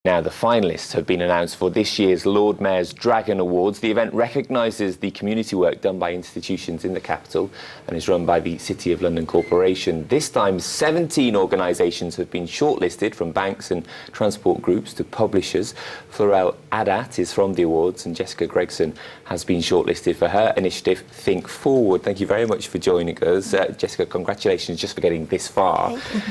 Now, the finalists have been announced for this year's Lord Mayor's Dragon Awards. The event recognises the community work done by institutions in the capital and is run by the City of London Corporation. This time, 17 organisations have been shortlisted, from banks and transport groups to publishers. Florelle Adat is from the awards, and Jessica Gregson has been shortlisted for her initiative, Think Forward. Thank you very much for joining us. Jessica, congratulations just for getting this far.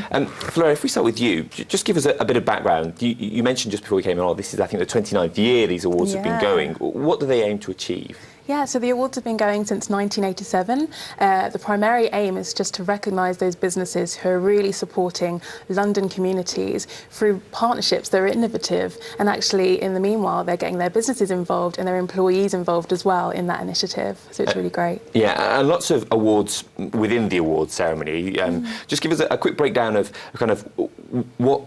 Florelle, if we start with you, just give us a bit of background. You mentioned just before we came on, this is, I think, the 29th year these awards have been going. What do they aim to achieve? Yeah, so the awards have been going since 1987. The primary aim is just to recognise those businesses who are really supporting London communities through partnerships that are innovative, and actually, in the meanwhile, they're getting their businesses involved and their employees involved as well in that initiative. So it's really great. Yeah, and lots of awards within the awards ceremony. Just give us a quick breakdown of kind of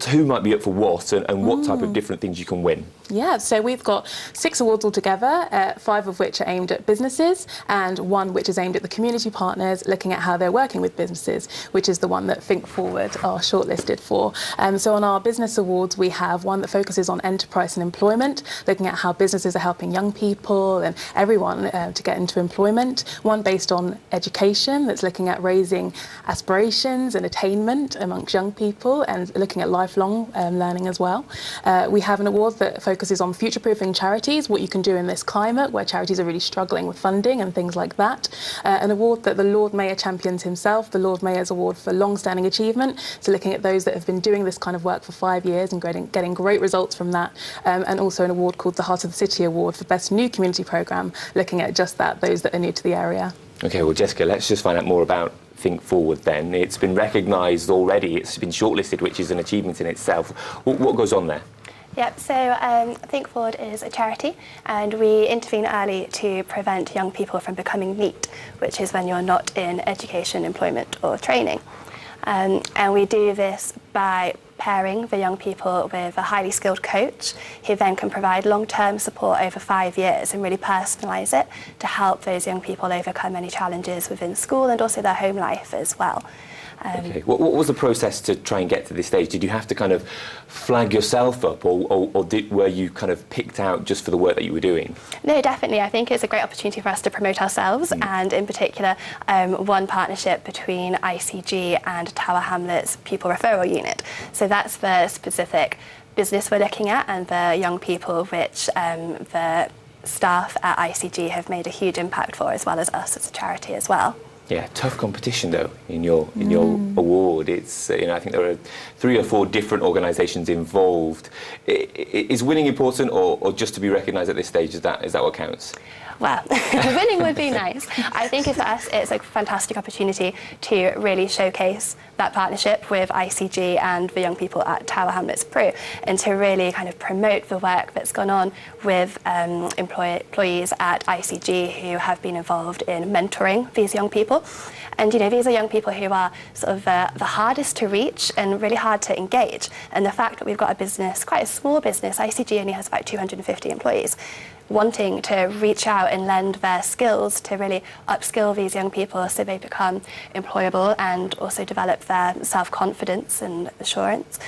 who might be up for what and what type of different things you can win. Yeah, so we've got 6 awards altogether, 5 of which are aimed at businesses and 1 which is aimed at the community partners, looking at how they're working with businesses, which is the one that Think Forward are shortlisted for. So on our business awards, we have one that focuses on enterprise and employment, looking at how businesses are helping young people and everyone to get into employment. One based on education, that's looking at raising aspirations and attainment amongst young people and looking at lifelong learning as well. We have an award that focuses on future-proofing charities, what you can do in this climate where charities are really struggling with funding and things like that. An award that the Lord Mayor champions himself, the Lord Mayor's Award for Long-Standing Achievement, so looking at those that have been doing this kind of work for 5 years and getting great results from that. And also an award called the Heart of the City Award for Best New Community Programme, looking at just that, those that are new to the area. OK, well, Jessica, let's just find out more about Think Forward then. It's been recognised already, it's been shortlisted, which is an achievement in itself. What goes on there? Yep, so Think Forward is a charity, and we intervene early to prevent young people from becoming NEET, which is when you're not in education, employment or training. And we do this by pairing the young people with a highly skilled coach who then can provide long-term support over 5 years and really personalise it to help those young people overcome any challenges within school and also their home life as well. OK. What was the process to try and get to this stage? Did you have to kind of flag yourself up, or were you kind of picked out just for the work that you were doing? No, definitely. I think it's a great opportunity for us to promote ourselves, and in particular, one partnership between ICG and Tower Hamlets Pupil Referral Unit. So that's the specific business we're looking at, and the young people which the staff at ICG have made a huge impact for, as well as us as a charity as well. Yeah, tough competition though in your award. It's I think there are 3 or 4 different organisations involved. Is winning important, or just to be recognised at this stage? Is that what counts? Well, winning would be nice. I think for us it's a fantastic opportunity to really showcase that partnership with ICG and the young people at Tower Hamlets Pro, and to really kind of promote the work that's gone on with employees at ICG who have been involved in mentoring these young people. And these are young people who are sort of the hardest to reach and really hard to engage. And the fact that we've got a business, quite a small business, ICG only has about 250 employees, wanting to reach out and lend their skills to really upskill these young people so they become employable and also develop their self-confidence and assurance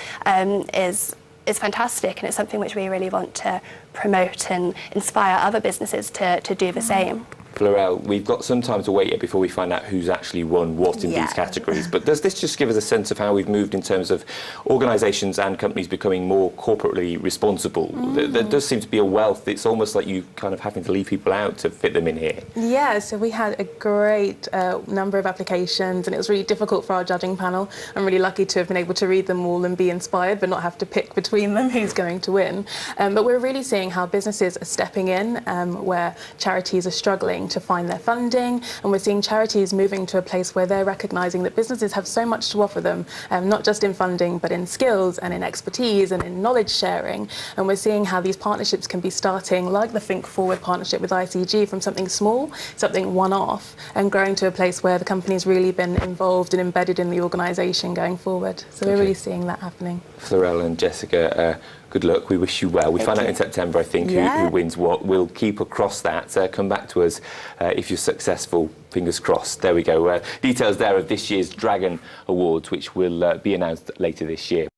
is fantastic, and it's something which we really want to promote and inspire other businesses to do the same. Florelle, we've got some time to wait yet before we find out who's actually won what in these categories, but does this just give us a sense of how we've moved in terms of organisations and companies becoming more corporately responsible? There does seem to be a wealth. It's almost like you kind of having to leave people out to fit them in here. Yeah, so we had a great number of applications, and it was really difficult for our judging panel. I'm really lucky to have been able to read them all and be inspired, but not have to pick between them who's going to win. But we're really seeing how businesses are stepping in where charities are struggling to find their funding, and we're seeing charities moving to a place where they're recognising that businesses have so much to offer them, not just in funding but in skills and in expertise and in knowledge sharing. And we're seeing how these partnerships can be starting, like the Think Forward partnership with ICG, from something small, something one-off, and growing to a place where the company's really been involved and embedded in the organisation going forward. So we're really seeing that happening. Florelle and Jessica, good luck. We wish you well. We find out in September, I think, who wins what. We'll keep across that. Come back to us if you're successful. Fingers crossed. There we go. Details there of this year's Dragon Awards, which will be announced later this year.